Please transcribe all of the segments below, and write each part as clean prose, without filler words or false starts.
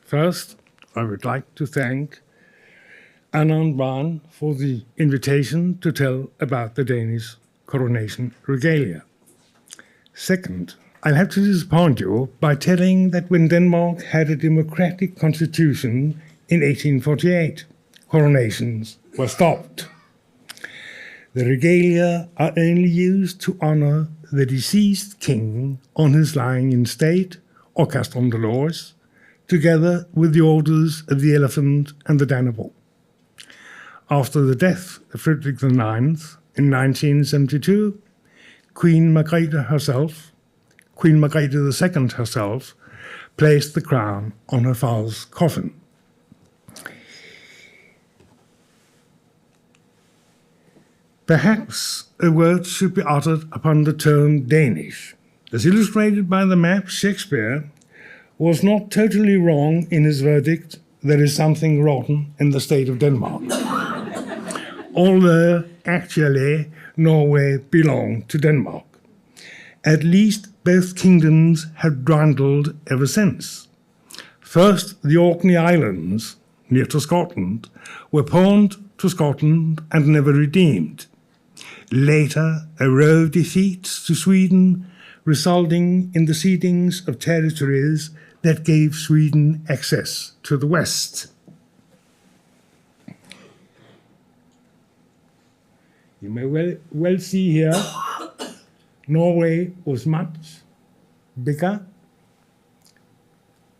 First, I would like to thank Anna and Ron for the invitation to tell about the Danish coronation regalia. Second, I'll have to disappoint you by telling that when Denmark had a democratic constitution in 1848, coronations were stopped. The regalia are only used to honor the deceased king on his lying in state or custom dolores, together with the orders of the Elephant and the Dannebrog. After the death of Frederick IX in 1972, Queen Margrethe II herself, placed the crown on her father's coffin. Perhaps a word should be uttered upon the term Danish. As illustrated by the map, Shakespeare was not totally wrong in his verdict there is something rotten in the state of Denmark. Although actually Norway belonged to Denmark. At least both kingdoms have dwindled ever since. First, the Orkney Islands, near to Scotland, were pawned to Scotland and never redeemed. Later, a row of defeats to Sweden, resulting in the cedings of territories that gave Sweden access to the West. You may well see here, Norway was much bigger.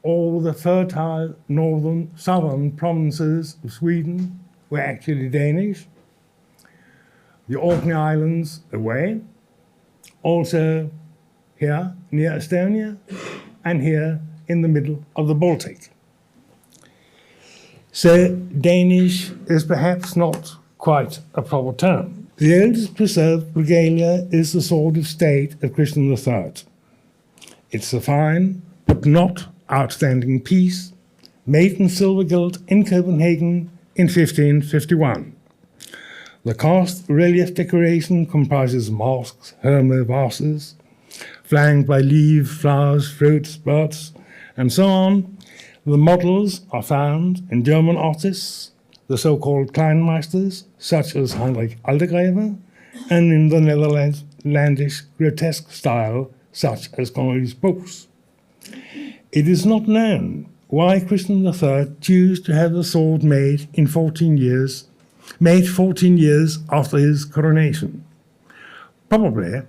All the fertile southern provinces of Sweden were actually Danish. The Orkney Islands away, also here near Estonia, and here in the middle of the Baltic. So Danish is perhaps not quite a proper term. The oldest preserved regalia is the Sword of State of Christian III. It's a fine but not outstanding piece made in silver gilt in Copenhagen in 1551. The cast relief decoration comprises masks, hermit vases, flanked by leaves, flowers, fruits, birds, and so on. The models are found in German artists, the so-called Kleinmeisters, such as Heinrich Aldegreve, and in the Netherlandish grotesque style, such as Cornelis Boos. It is not known why Christian III chose to have the sword made 14 years after his coronation. Probably,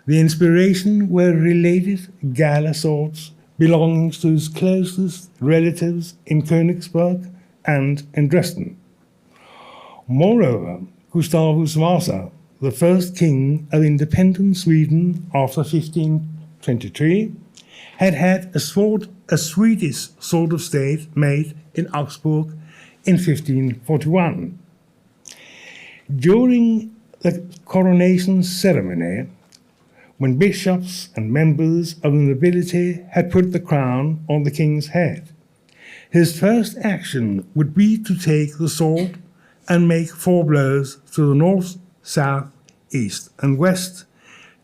the inspiration were related gala swords belonging to his closest relatives in Königsberg and in Dresden. Moreover, Gustavus Vasa, the first king of independent Sweden after 1523, had a Swedish sword of state made in Augsburg in 1541. During the coronation ceremony, when bishops and members of the nobility had put the crown on the king's head, his first action would be to take the sword and make 4 blows to the north, south, east, and west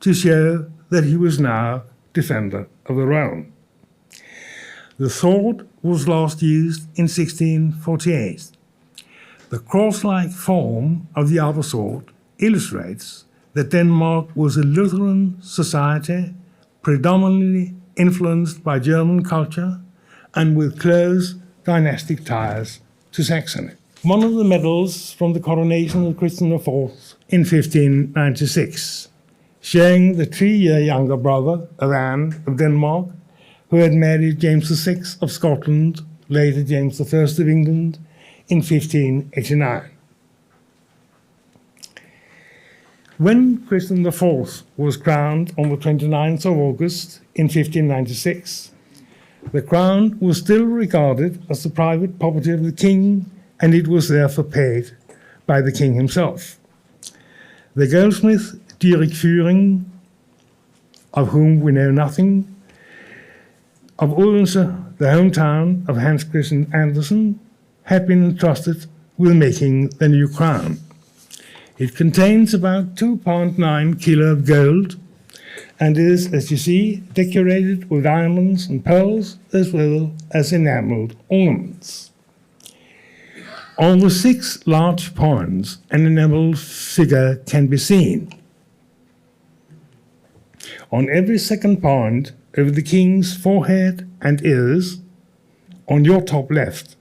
to show that he was now defender of the realm. The sword was last used in 1648. The cross-like form of the outer sword illustrates that Denmark was a Lutheran society predominantly influenced by German culture and with close dynastic ties to Saxony. One of the medals from the coronation of Christian IV in 1596, showing the 3-year younger brother of Anne of Denmark, who had married James VI of Scotland, later James I of England, in 1589. When Christian IV was crowned on the 29th of August in 1596, the crown was still regarded as the private property of the king, and it was therefore paid by the king himself. The goldsmith Dietrich Führing, of whom we know nothing, of Odense, the hometown of Hans Christian Andersen, had been entrusted with making the new crown. It contains about 2.9 kilo of gold and is, as you see, decorated with diamonds and pearls as well as enameled ornaments. On the 6 large points, an enameled figure can be seen. On every second point, over the king's forehead and ears, on your top left,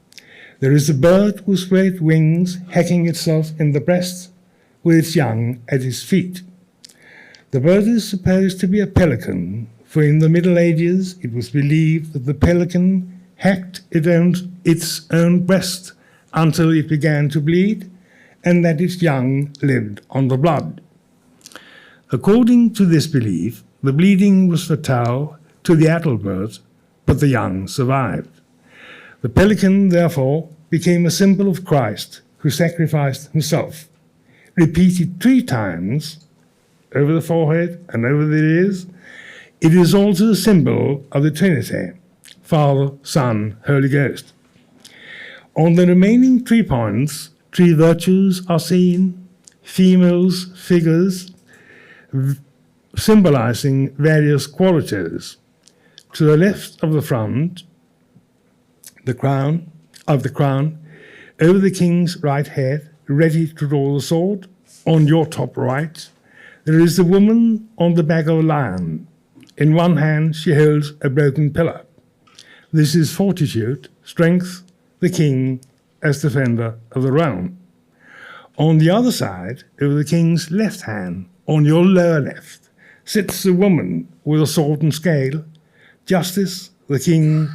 there is a bird with great wings hacking itself in the breast with its young at its feet. The bird is supposed to be a pelican, for in the Middle Ages it was believed that the pelican hacked its own breast until it began to bleed, and that its young lived on the blood. According to this belief, the bleeding was fatal to the adult bird, but the young survived. The pelican, therefore, became a symbol of Christ, who sacrificed himself. Repeated 3 times over the forehead and over the ears, it is also a symbol of the Trinity, Father, Son, Holy Ghost. On the remaining 3 points, 3 virtues are seen, females' figures symbolizing various qualities. To the left of the front, the crown, over the king's right head, ready to draw the sword, on your top right, there is the woman on the back of a lion. In one hand she holds a broken pillar. This is fortitude, strength, the king as defender of the realm. On the other side, over the king's left hand, on your lower left, sits the woman with a sword and scale, justice, the king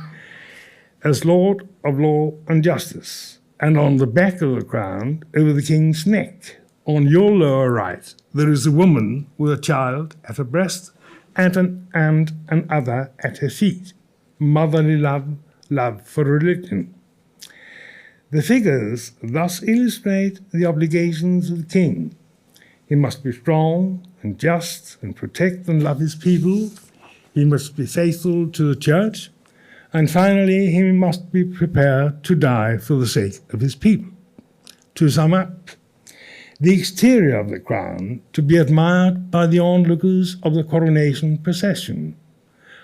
as Lord of law and justice. And on the back of the crown, over the king's neck, on your lower right, there is a woman with a child at her breast and another at her feet. Motherly love, love for religion. The figures thus illustrate the obligations of the king. He must be strong and just and protect and love his people. He must be faithful to the church. And finally, he must be prepared to die for the sake of his people. To sum up, the exterior of the crown, to be admired by the onlookers of the coronation procession,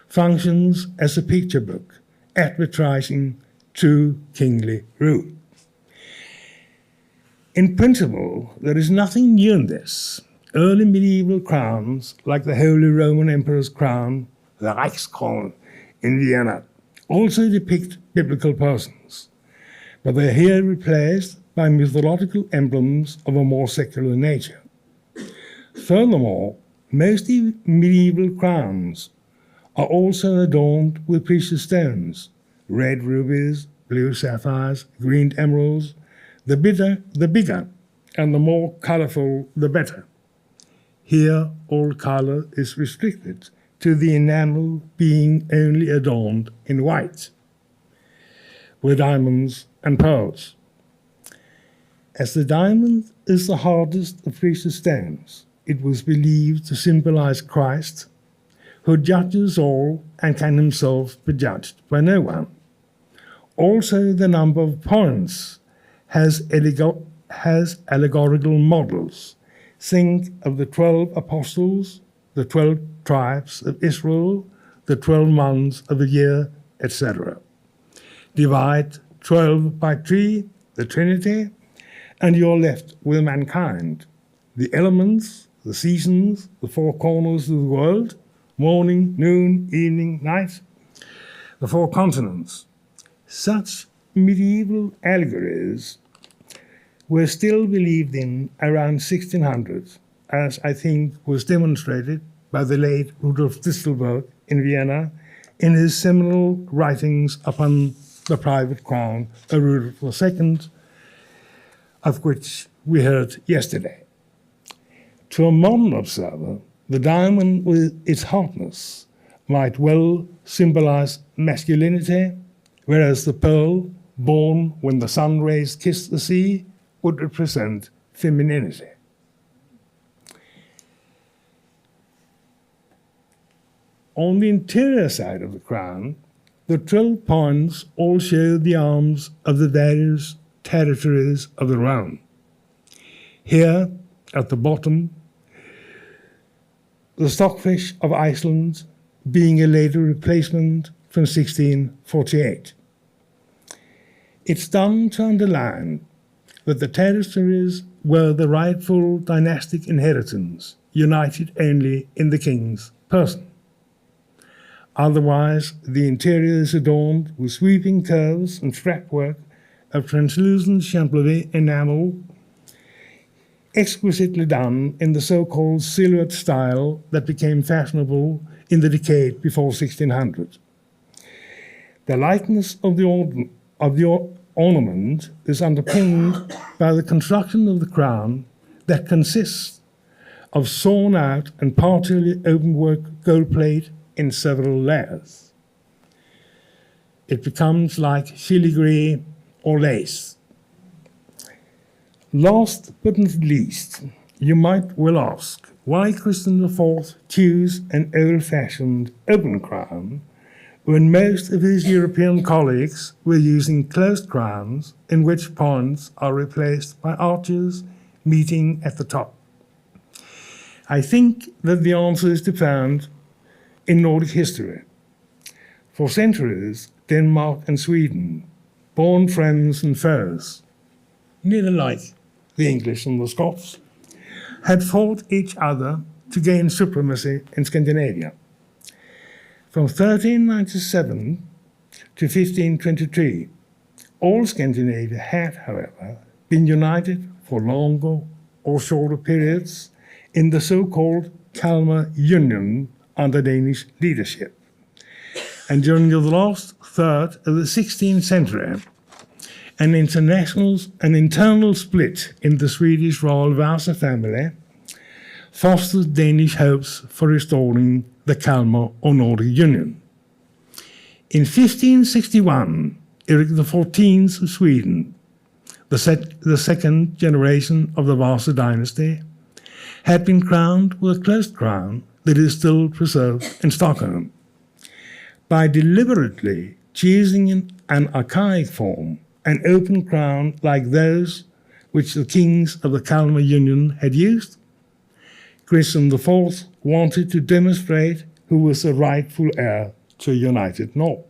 functions as a picture book, advertising true kingly rule. In principle, there is nothing new in this. Early medieval crowns, like the Holy Roman Emperor's crown, the Reichskrone in Vienna, also depict biblical persons, but they are here replaced by mythological emblems of a more secular nature. Furthermore, most medieval crowns are also adorned with precious stones, red rubies, blue sapphires, green emeralds. The bigger and the more colorful, the better. Here, all color is restricted to the enamel being only adorned in white, with diamonds and pearls. As the diamond is the hardest of precious stones, it was believed to symbolize Christ, who judges all and can himself be judged by no one. Also, the number of points has allegorical models. Think of the 12 apostles, the 12 tribes of Israel, the 12 months of the year, etc. Divide 12 by 3, the Trinity, and you're left with mankind, the elements, the seasons, the 4 corners of the world, morning, noon, evening, night, the 4 continents. Such medieval allegories were still believed in around 1600, as I think was demonstrated by the late Rudolf Distelberg in Vienna in his seminal writings upon the private crown of Rudolf II, of which we heard yesterday. To a modern observer, the diamond with its hardness might well symbolize masculinity, whereas the pearl, born when the sun rays kissed the sea, would represent femininity. On the interior side of the crown, the 12 points all show the arms of the various territories of the realm. Here, at the bottom, the stockfish of Iceland being a later replacement from 1648. It's done to underline that the territories were the rightful dynastic inheritance, united only in the king's person. Otherwise, the interior is adorned with sweeping curves and scrapwork of translucent Champlain enamel, exquisitely done in the so-called silhouette style that became fashionable in the decade before 1600. The lightness of the ornament is underpinned by the construction of the crown that consists of sawn-out and partially open-work gold plate in several layers. It becomes like filigree or lace. Last but not least, you might well ask why Christian IV chose an old-fashioned open crown when most of his European colleagues were using closed crowns in which points are replaced by arches meeting at the top. I think that the answer is to be found in Nordic history. For centuries, Denmark and Sweden, born friends and foes, nearly like the English and the Scots, had fought each other to gain supremacy in Scandinavia. From 1397 to 1523, all Scandinavia had, however, been united for longer or shorter periods in the so-called Kalmar Union under Danish leadership. And during the last third of the 16th century, an internal split in the Swedish royal Vasa family fostered Danish hopes for restoring the Kalmar or Nordic Union. In 1561, Erik XIV of Sweden, the second generation of the Vasa dynasty, had been crowned with a closed crown that is still preserved in Stockholm. By deliberately choosing an archaic form, an open crown like those which the kings of the Kalmar Union had used, Christian IV wanted to demonstrate who was the rightful heir to a united North.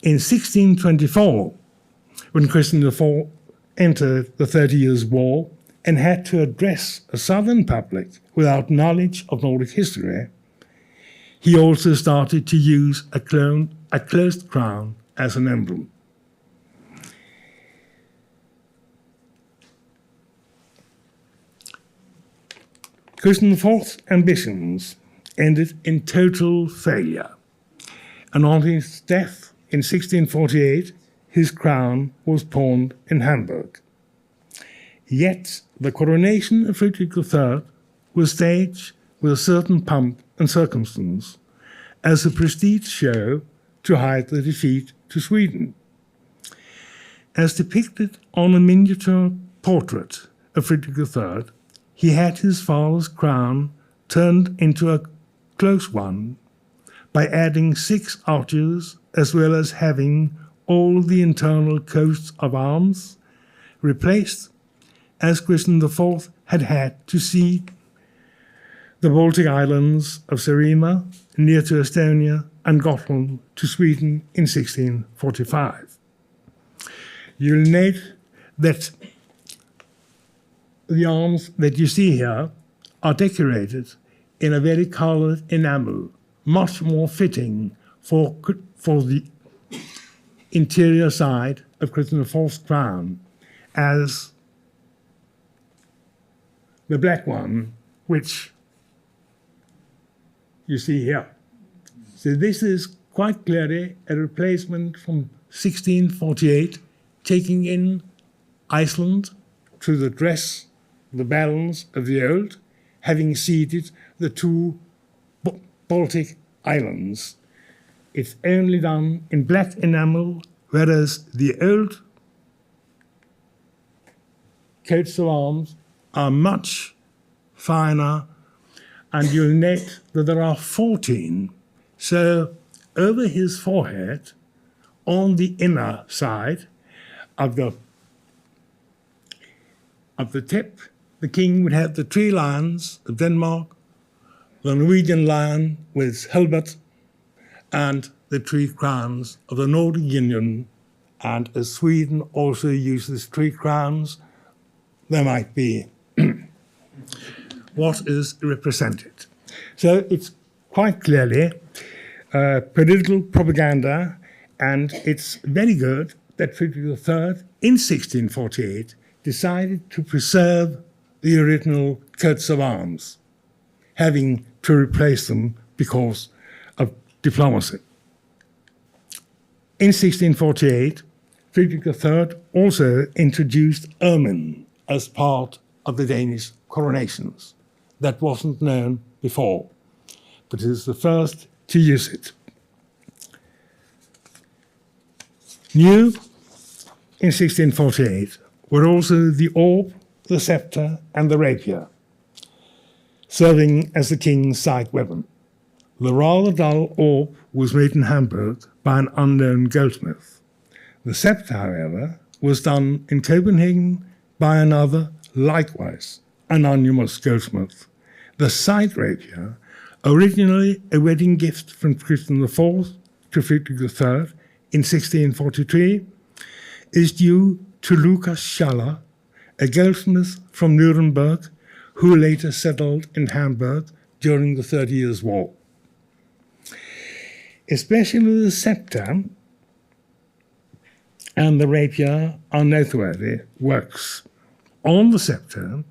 In 1624, when Christian IV entered the 30 Years' War and had to address a southern public without knowledge of Nordic history, he also started to use a closed crown as an emblem. Christian IV's ambitions ended in total failure, and on his death in 1648, his crown was pawned in Hamburg. Yet the coronation of Friedrich III was staged with a certain pomp and circumstance as a prestige show to hide the defeat to Sweden. As depicted on a miniature portrait of Friedrich III, he had his father's crown turned into a close one by adding 6 arches, as well as having all the internal coats of arms replaced, as Christian IV had to cede the Baltic islands of Saaremaa near to Estonia and Gotland to Sweden in 1645. You'll note that the arms that you see here are decorated in a very colored enamel, much more fitting for the interior side of Christian IV's crown as the black one, which you see here. So this is quite clearly a replacement from 1648, taking in Iceland to the dress, the balance of the old, having ceded the 2 Baltic islands. It's only done in black enamel, whereas the old coats of arms are much finer, and you'll note that there are 14. So over his forehead, on the inner side of the tip, the king would have the 3 lions of Denmark, the Norwegian lion with helmet, and the 3 crowns of the Nordic Union. And as Sweden also uses 3 crowns, there might be what is represented. So it's quite clearly political propaganda, and it's very good that Frederick III in 1648 decided to preserve the original coats of arms, having to replace them because of diplomacy. In 1648, Frederick III also introduced ermine as part of the Danish coronations. That wasn't known before, but is the first to use it. New in 1648 were also the orb, the scepter, and the rapier, serving as the king's side weapon. The rather dull orb was made in Hamburg by an unknown goldsmith. The scepter, however, was done in Copenhagen by another, likewise anonymous goldsmith. The side rapier, originally a wedding gift from Christian IV to Frederick III in 1643, is due to Lucas Schaller, a goldsmith from Nuremberg who later settled in Hamburg during the 30 Years' War. Especially the scepter and the rapier are noteworthy works. On the scepter,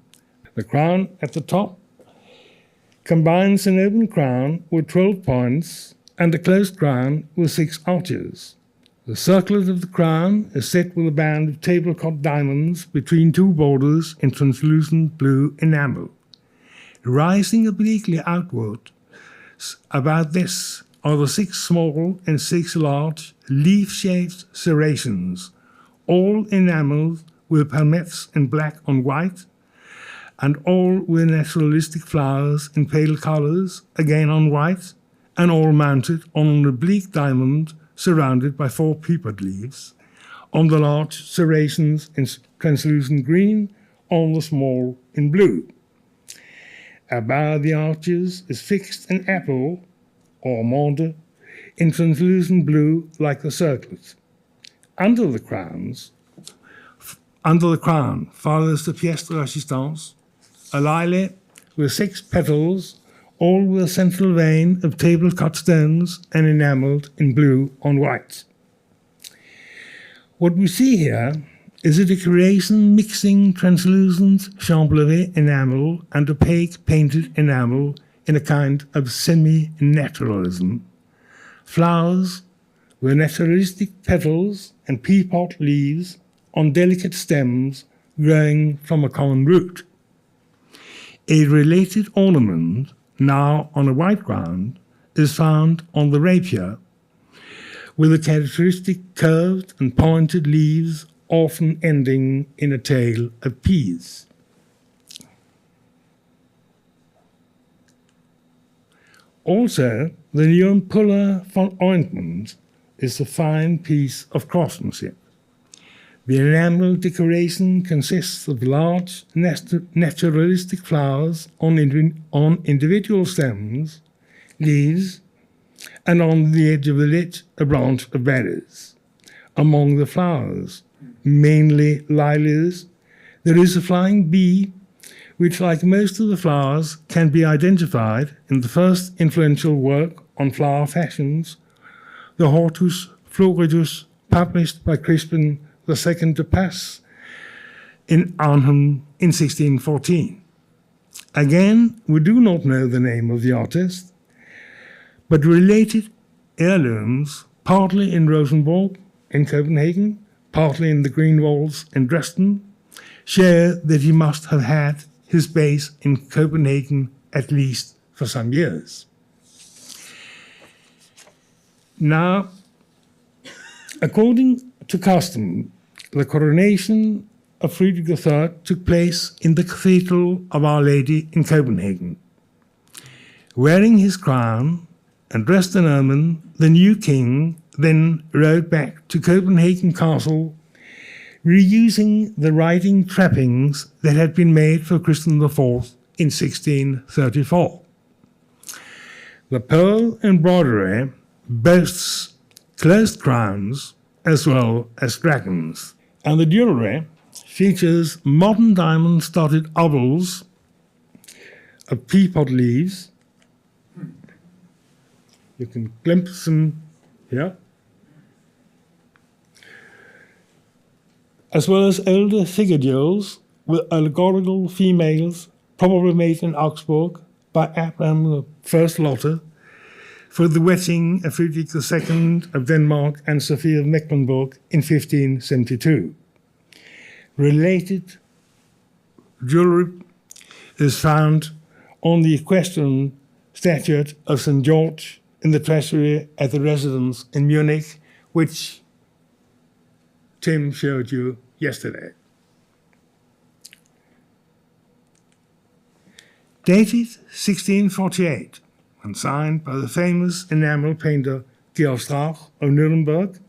the crown at the top combines an open crown with 12 points and a closed crown with 6 arches. The circlet of the crown is set with a band of table-cut diamonds between 2 borders in translucent blue enamel. Rising obliquely outward, about this are the 6 small and 6 large leaf-shaped serrations, all enameled with palmettes in black on white, and all with naturalistic flowers in pale colors, again on white, and all mounted on an oblique diamond surrounded by 4 peeped leaves, on the large serrations in translucent green, on the small in blue. Above the arches is fixed an apple, or monde, in translucent blue like the circlet. Under the crown follows the pièce de résistance, a lily with 6 petals, all with a central vein of table-cut stones and enameled in blue on white. What we see here is a decoration mixing translucent Chambly enamel and opaque painted enamel in a kind of semi-naturalism. Flowers with naturalistic petals and pea-pod leaves on delicate stems growing from a common root. A related ornament, now on a white ground, is found on the rapier, with the characteristic curved and pointed leaves often ending in a tail of peas. Also, the Nürnberger von ointment is a fine piece of craftsmanship. The enamel decoration consists of large naturalistic flowers on individual stems, leaves, and on the edge of the lid a branch of berries. Among the flowers, mainly lilies, there is a flying bee, which, like most of the flowers, can be identified in the first influential work on flower fashions, the Hortus Floridus, published by Crispin II de Pass in Arnhem in 1614. Again, we do not know the name of the artist, but related heirlooms, partly in Rosenborg in Copenhagen, partly in the Green Walls in Dresden, show that he must have had his base in Copenhagen at least for some years. Now, according to custom, the coronation of Friedrich III took place in the Cathedral of Our Lady in Copenhagen. Wearing his crown and dressed in ermine, the new king then rode back to Copenhagen Castle, reusing the riding trappings that had been made for Christian IV in 1634. The pearl embroidery boasts closed crowns as well as dragons, and the jewellery features modern diamond-studded ovals of peapod leaves. You can glimpse them here, as well as older figure jewels with allegorical females, probably made in Augsburg by Abraham I Lotte for the wedding of Friedrich II of Denmark and Sophia of Mecklenburg in 1572. Related jewelry is found on the equestrian statue of St. George in the treasury at the residence in Munich, which Tim showed you yesterday. Dated 1648 and signed by the famous enamel painter Georg Strauch of Nuremberg,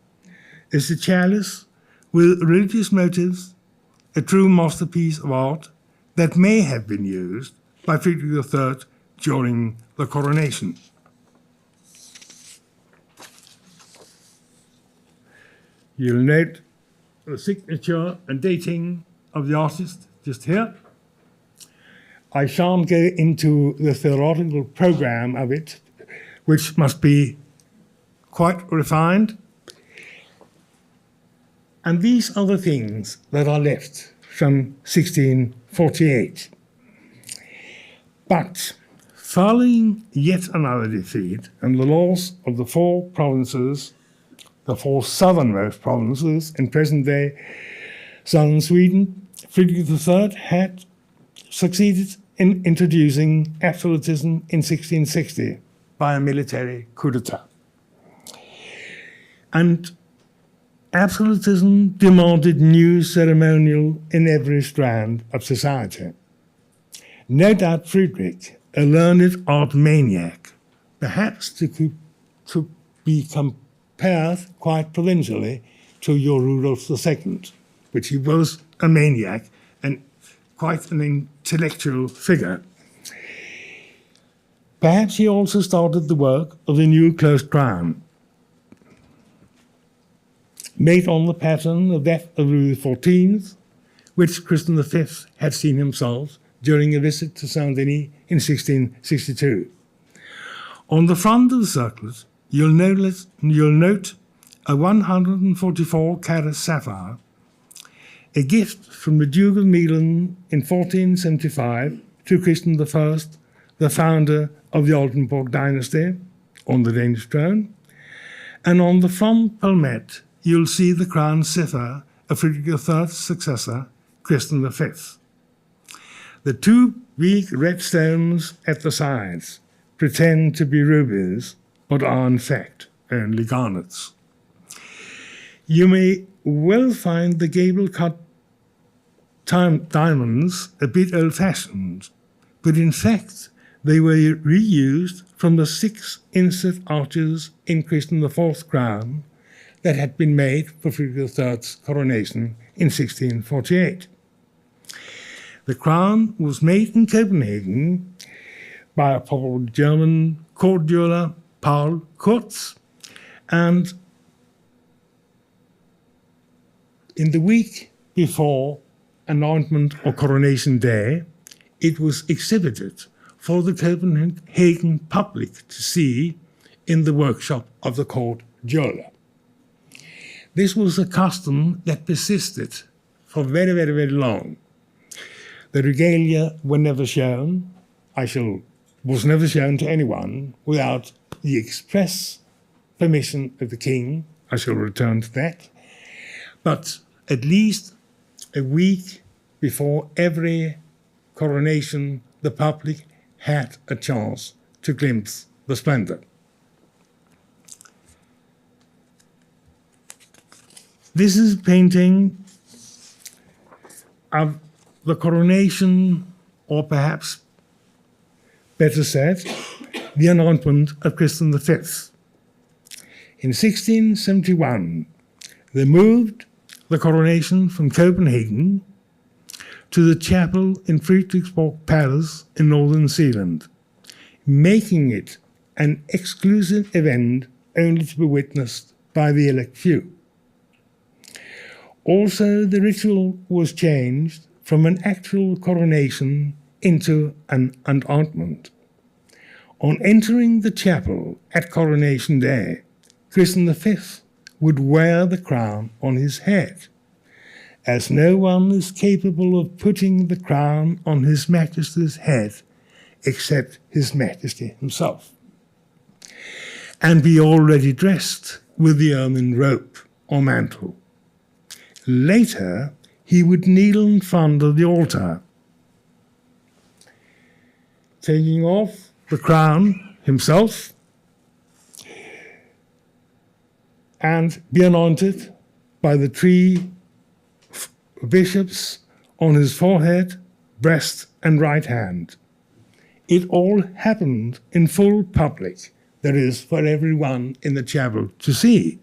is the chalice with religious motives, a true masterpiece of art that may have been used by Friedrich III during the coronation. You'll note the signature and dating of the artist just here. I shan't go into the theoretical program of it, which must be quite refined. And these are the things that are left from 1648. But following yet another defeat and the loss of the four provinces, the four southernmost provinces in present-day southern Sweden, Friedrich III had succeeded in introducing absolutism in 1660 by a military coup d'etat. And absolutism demanded new ceremonial in every strand of society. No doubt Friedrich, a learned art maniac, perhaps to be compared quite provincially to your Rudolf II, which he was a maniac and quite an intellectual figure. Perhaps he also started the work of the new closed crown, made on the pattern of that of Louis XIV, which Christian V had seen himself during a visit to Saint-Denis in 1662. On the front of the circlet, you'll note a 144-carat sapphire, a gift from the Duke of Milan in 1475 to Christian I, the founder of the Oldenburg dynasty, on the Danish throne. And on the front palmette, you'll see the crown cipher of Friedrich III's successor, Christian V. The two big red stones at the sides pretend to be rubies, but are in fact only garnets. You may well find the gable-cut diamonds a bit old-fashioned, but in fact they were reused from the 6 insert arches in Christian IV's crown that had been made for Friedrich III's coronation in 1648. The crown was made in Copenhagen by a popular German court jeweler, Paul Kurz, and in the week before anointment or coronation day, it was exhibited for the Copenhagen public to see in the workshop of the court jeweler. This was a custom that persisted for very, very, very long. The regalia were never shown. Was never shown to anyone without the express permission of the king. I shall return to that. But at least a week before every coronation, the public had a chance to glimpse the splendor. This is a painting of the coronation, or perhaps better said, the anointment of Christian V. In 1671, they moved the coronation from Copenhagen to the chapel in Frederiksborg Palace in northern Zealand, making it an exclusive event only to be witnessed by the elect few. Also, the ritual was changed from an actual coronation into an anointment. On entering the chapel at coronation day, Christian V would wear the crown on his head, as no one is capable of putting the crown on His Majesty's head except His Majesty himself, and be already dressed with the ermine robe or mantle. Later, he would kneel in front of the altar, taking off the crown himself and be anointed by the 3 bishops on his forehead, breast, and right hand. It all happened in full public, that is, for everyone in the chapel to see.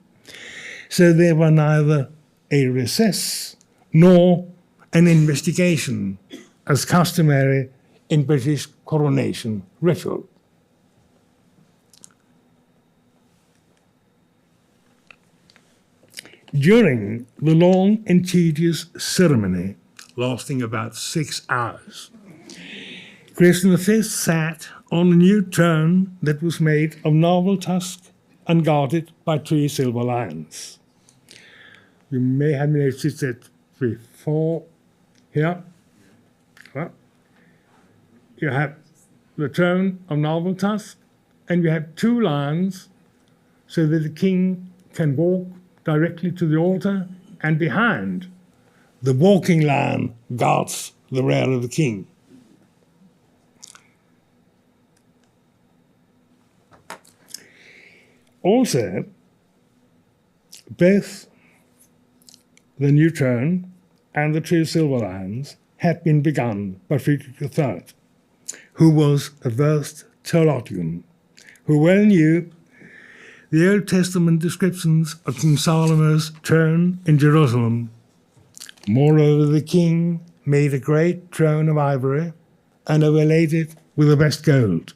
So there were neither a recess nor an investigation, as customary in British coronation ritual. During the long and tedious ceremony, lasting about 6 hours, Christian V sat on a new throne that was made of narwhal tusk and guarded by 3 silver lions. You may have noticed it before here. Well, you have the throne of narwhal tusk, and you have 2 lions so that the king can walk directly to the altar, and behind, the walking lion guards the rear of the king. Also, both the new throne and the 2 silver lions had been begun by Frederick III, who was a versed theologian, who well knew the Old Testament descriptions of King Solomon's throne in Jerusalem. Moreover, the king made a great throne of ivory and overlaid it with the best gold.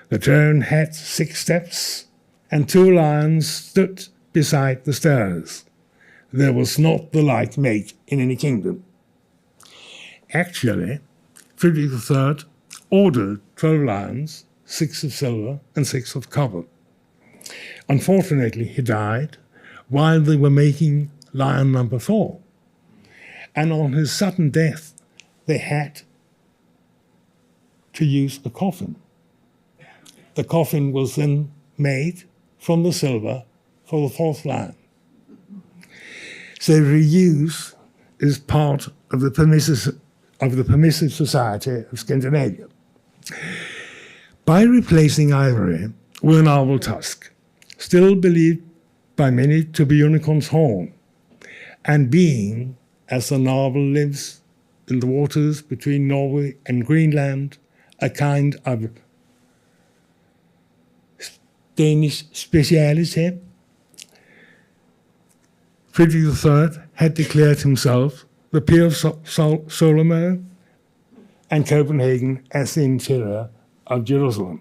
The throne had 6 steps, and 2 lions stood beside the stairs. There was not the like made in any kingdom. Actually, Frederick III ordered 12 lions, 6 of silver and 6 of copper. Unfortunately, he died while they were making lion number 4. And on his sudden death, they had to use a coffin. The coffin was then made from the silver for the 4th lion. So reuse is part of the permissive society of Scandinavia. By replacing ivory with an narwhal tusk, still believed by many to be unicorn's horn, and being, as the narwhal lives in the waters between Norway and Greenland, a kind of Danish speciality, Frederick III had declared himself the peer of Solomon and Copenhagen as the interior of Jerusalem.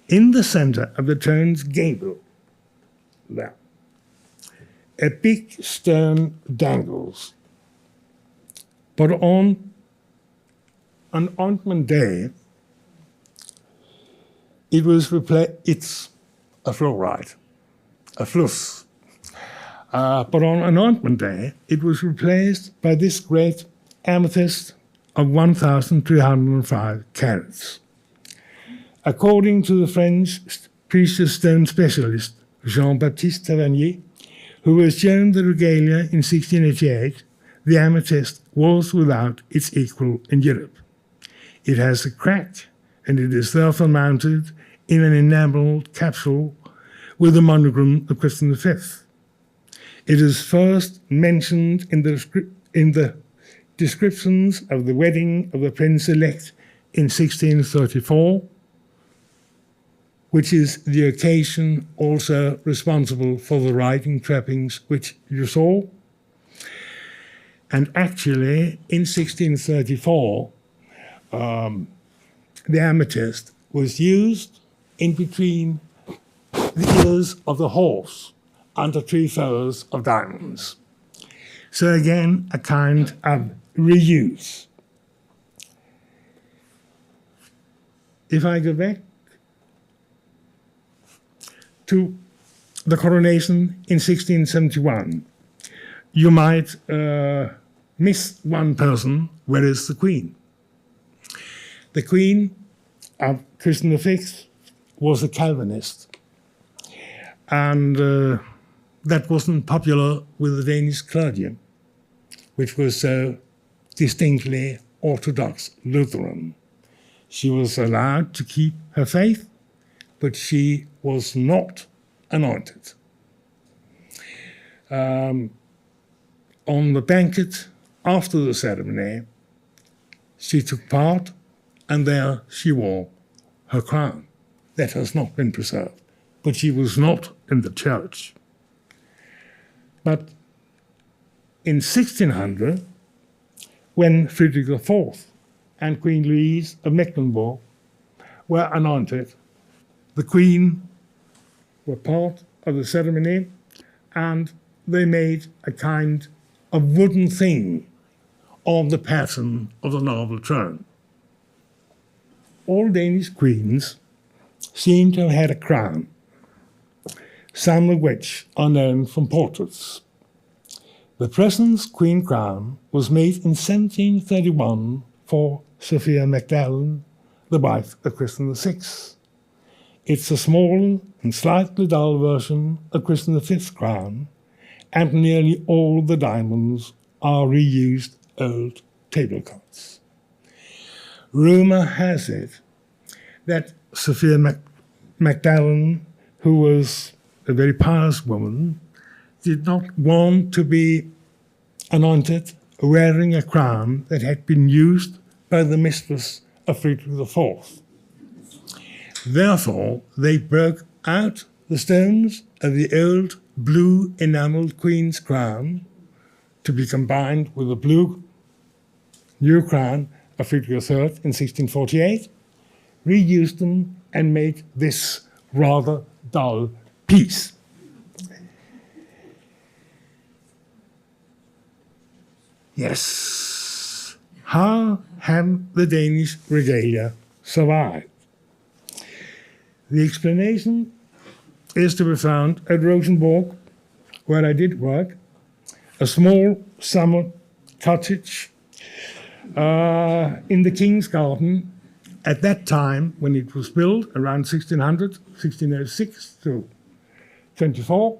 In the center of the throne's gable, there, a big stone dangles. But on an ointment day, it's a fluoride, a fluss. But on an ointment day, it was replaced by this great amethyst of 1,305 carats. According to the French precious stone specialist Jean-Baptiste Tavernier, who was shown the Regalia in 1688, the amethyst was without its equal in Europe. It has a crack, and it is therefore mounted in an enameled capsule with the monogram of Christian V. It is first mentioned in the descriptions of the wedding of the prince-elect in 1634, which is the occasion also responsible for the riding trappings which you saw. And actually, in 1634, the amethyst was used in between the ears of the horse under 3 furrows of diamonds. So again, a kind of reuse. If I go back to the coronation in 1671, you might miss one person, where is the Queen? The Queen of Christian V was a Calvinist, and that wasn't popular with the Danish clergy, which was so distinctly Orthodox Lutheran. She was allowed to keep her faith, but she was not anointed. On the banquet after the ceremony, she took part, and there she wore her crown. That has not been preserved, but she was not in the church. But in 1600, when Friedrich IV and Queen Louise of Mecklenburg were anointed, the Queen were part of the ceremony, and they made a kind of wooden thing of the pattern of the marble throne. All Danish queens seem to have had a crown, some of which are known from portraits. The present queen crown was made in 1731 for Sophia Magdalene, the wife of Christian VI. It's a small and slightly dull version of Christian V's crown, and nearly all the diamonds are reused old table cuts. Rumor has it that Sophia Magdalene, who was a very pious woman, did not want to be anointed wearing a crown that had been used by the mistress of Friedrich IV. Therefore, they broke out the stones of the old blue enameled queen's crown to be combined with the blue new crown of Friedrich III in 1648, reused them, and made this rather dull piece. Yes, how have the Danish regalia survived? The explanation is to be found at Rosenborg, where I did work, a small summer cottage in the King's Garden. At that time, when it was built, around 1600, 1606 to 24,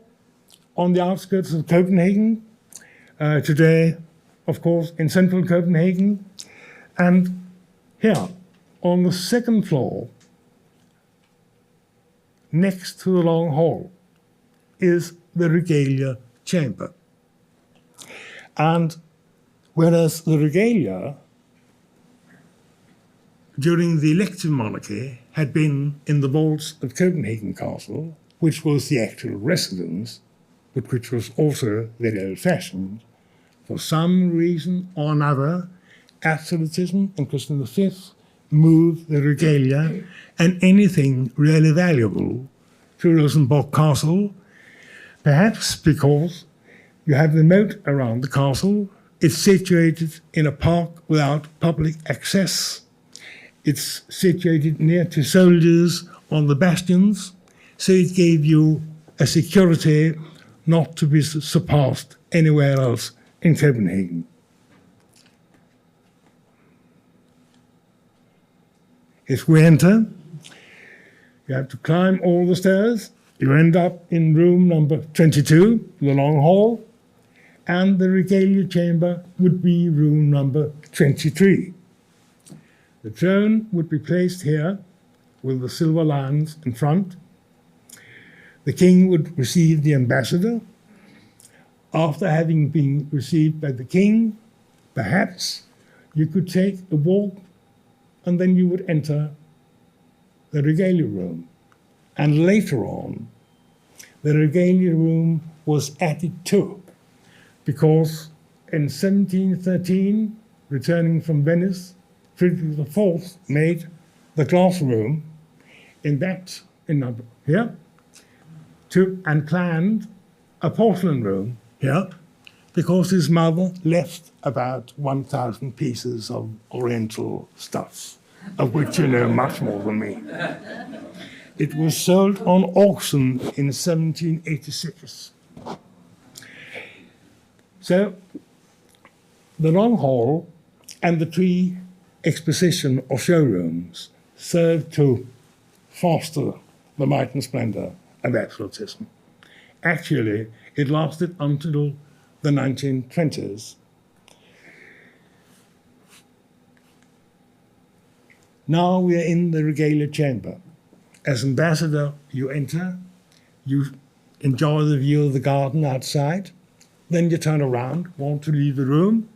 on the outskirts of Copenhagen, today, of course, in central Copenhagen. And here, on the second floor, next to the long hall, is the regalia chamber. And whereas the regalia during the elective monarchy had been in the vaults of Copenhagen Castle, which was the actual residence, but which was also very old-fashioned, for some reason or another, absolutism and Christian V moved the regalia and anything really valuable to Rosenborg Castle, perhaps because you have the moat around the castle. It's situated in a park without public access. It's situated near to soldiers on the bastions, so it gave you a security not to be surpassed anywhere else in Copenhagen. If we enter, you have to climb all the stairs. You end up in room number 22, the long hall, and the regalia chamber would be room number 23. The throne would be placed here with the silver lions in front. The king would receive the ambassador. After having been received by the king, perhaps you could take a walk, and then you would enter the regalia room. And later on, the Regalia room was added to, because in 1713, returning from Venice, Frederick IV made the glass room here, and planned a porcelain room here, because his mother left about 1,000 pieces of Oriental stuff, of which you know much more than me. It was sold on auction in 1786. So the long hall and the three exposition or showrooms served to foster the might and splendor of absolutism. Actually, it lasted until the 1920s. Now we are in the Regalia chamber. As ambassador, you enter, you enjoy the view of the garden outside, then you turn around, want to leave the room,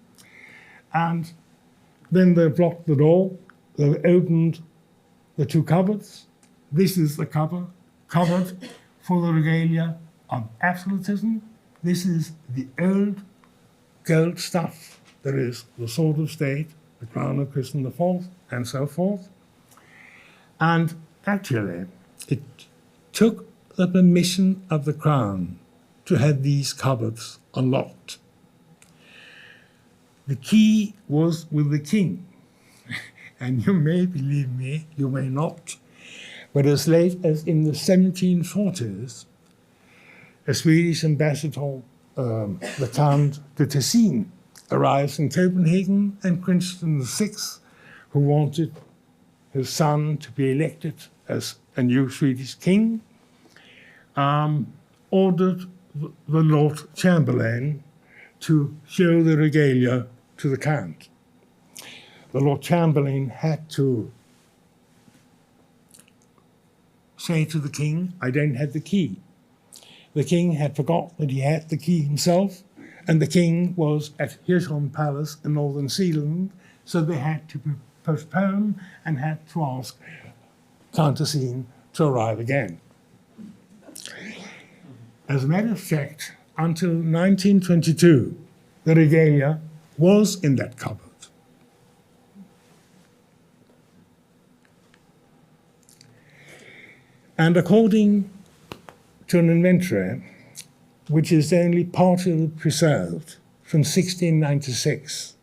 and then they blocked the door, they opened the two cupboards. This is the cupboard for the Regalia of absolutism. This is the old gold stuff. There is the sword of state, the crown of Christian IV, and so forth. And actually, it took the permission of the crown to have these cupboards unlocked. The key was with the king. And you may believe me, you may not, but as late as in the 1740s, a Swedish ambassador, the Count de Tessin, arrives in Copenhagen, and Christian VI, who wanted his son to be elected as a new Swedish king, ordered the Lord Chamberlain to show the Regalia to the Count. The Lord Chamberlain had to say to the king, I don't have the key. The king had forgot that he had the key himself, and the king was at Hirschholm Palace in northern Zealand, so they had to postpone and had to ask Count Tessin to arrive again. As a matter of fact, until 1922, the Regalia was in that cupboard. And according to an inventory, which is only partially preserved from 1696,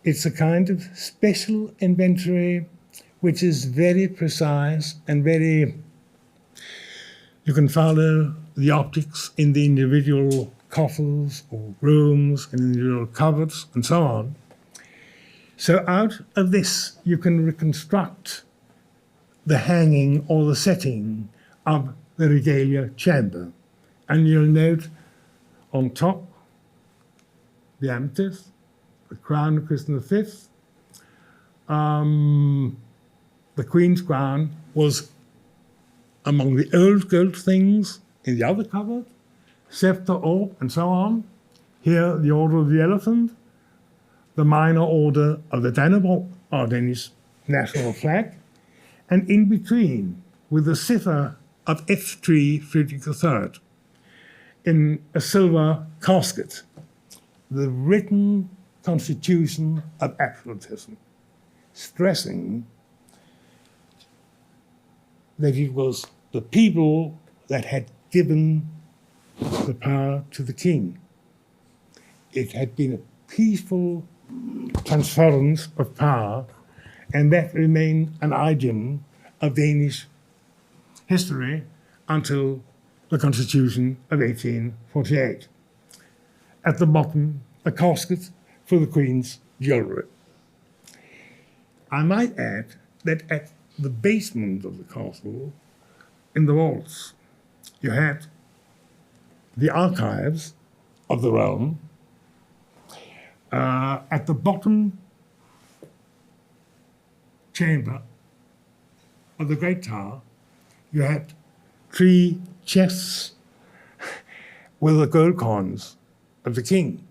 it's a kind of special inventory which is very precise and very, you can follow the optics in the individual coffers or rooms and individual cupboards and so on. So out of this, you can reconstruct the hanging or the setting of the Regalia chamber. And you'll note on top the amethyst, the crown of Christian V. The Queen's crown was among the old gold things in the other cupboard, scepter, orb, and so on. Here, the Order of the Elephant, the minor order of the Dannebrog, our Danish national flag, and in between, with the cipher of F3 Frederick III, in a silver casket, the written constitution of absolutism, stressing that it was the people that had given the power to the king. It had been a peaceful transference of power, and that remained an idiom of Danish history until the Constitution of 1848. At the bottom, a casket for the Queen's jewelry. I might add that at the basement of the castle, in the vaults, you had the archives of the realm. At the bottom chamber of the Great Tower, you had 3 chests with the gold coins of the king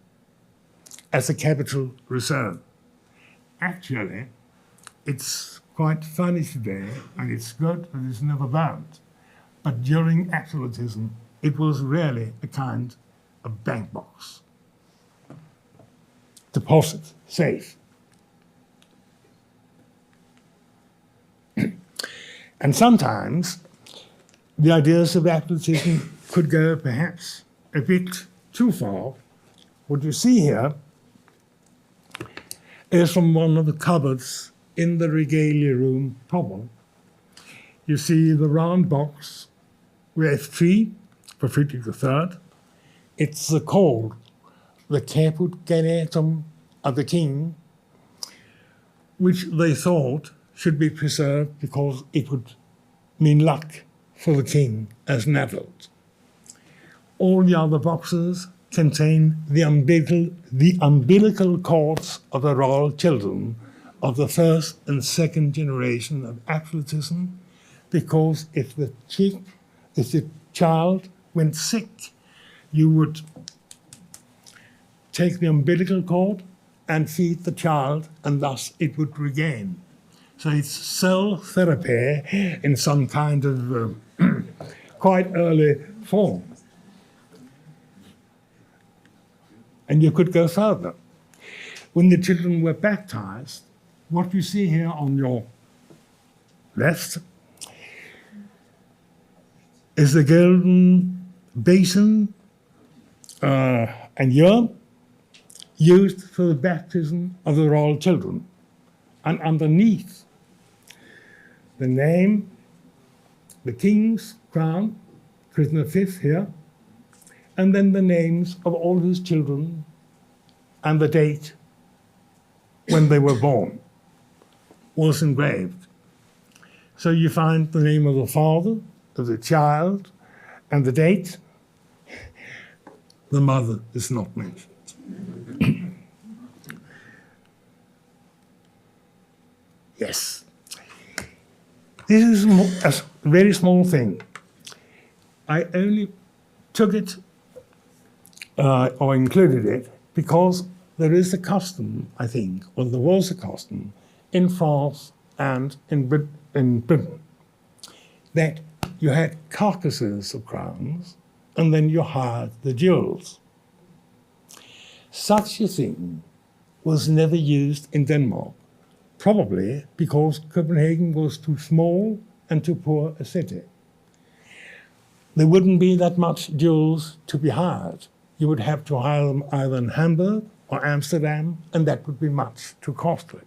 as a capital reserve. Actually, it's quite funny today, and it's good that it's never burnt. but during absolutism, it was really a kind of bank box. Deposit, safe. And sometimes the ideas of absolutism could go perhaps a bit too far. What you see here is from one of the cupboards in the Regalia room problem. You see the round box with F3 for Friedrich III. It's called the Caput Genitum of the king, which they thought should be preserved because it would mean luck for the king as an adult. All the other boxes contain the umbilical cords of the royal children of the first and second generation of absolutism, because if the child went sick, you would take the umbilical cord and feed the child, and thus it would regain. So it's cell therapy in some kind of quite early form. And you could go further. When the children were baptized, what you see here on your left is the golden basin and urn used for the baptism of the royal children. And underneath the name, the king's crown, Christian V here, and then the names of all his children and the date when they were born was engraved. So you find the name of the father, of the child, and the date. The mother is not mentioned. Yes. This is a very small thing. I only took it or included it because there is a custom, I think, or there was a custom in France and in Britain, that you had carcasses of crowns and then you hired the jewels. Such a thing was never used in Denmark, probably because Copenhagen was too small and too poor a city. There wouldn't be that much jewels to be hired. You would have to hire them either in Hamburg or Amsterdam, and that would be much too costly.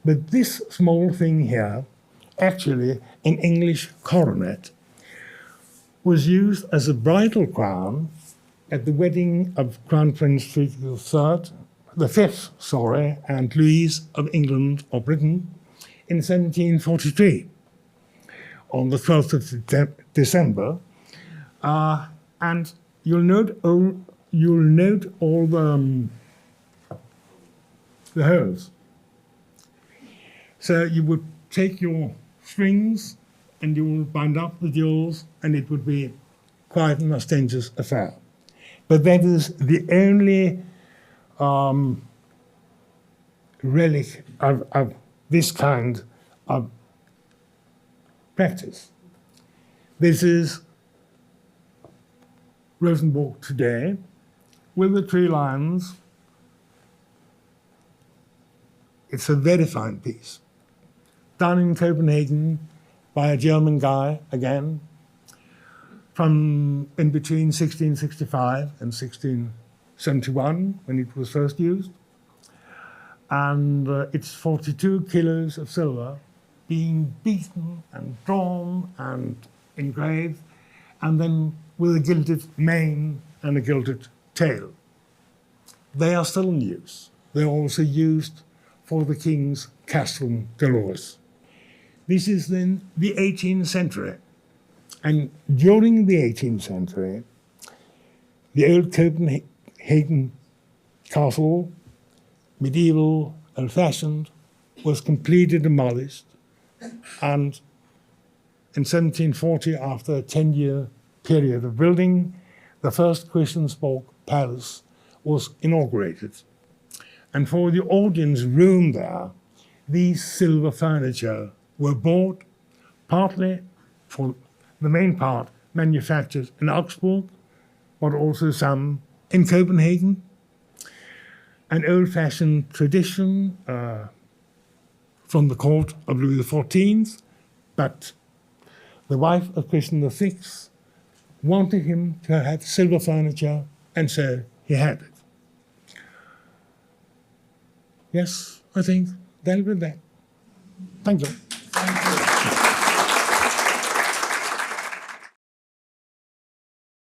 But this small thing here, actually an English coronet, was used as a bridal crown at the wedding of Crown Prince Friedrich V, and Louise of England or Britain in 1743 on the 12th of December. And you'll note all the holes. So you would take your strings and you would bind up the jewels, and it would be quite an ostentatious affair. But that is the only relic of this kind of practice. This is Rosenborg today, with the tree lions. It's a very fine piece. Done in Copenhagen by a German guy, again, from in between 1665 and 1671, when it was first used. And it's 42 kilos of silver being beaten and drawn and engraved, and then with a gilded mane and a gilded tail. They are still in use. They're also used for the king's castrum Dolores. This is then the 18th century. And during the 18th century, the old Copenhagen castle, medieval, old-fashioned, was completely demolished. And in 1740, after a 10-year period of building, the first Christiansborg Palace was inaugurated. And for the audience room there, these silver furniture were bought partly for the main part manufactured in Augsburg, but also some in Copenhagen. An old-fashioned tradition from the court of Louis XIV, but the wife of Christian VI wanted him to have silver furniture, and so he had it. Yes, I think that'll be that. Thank you.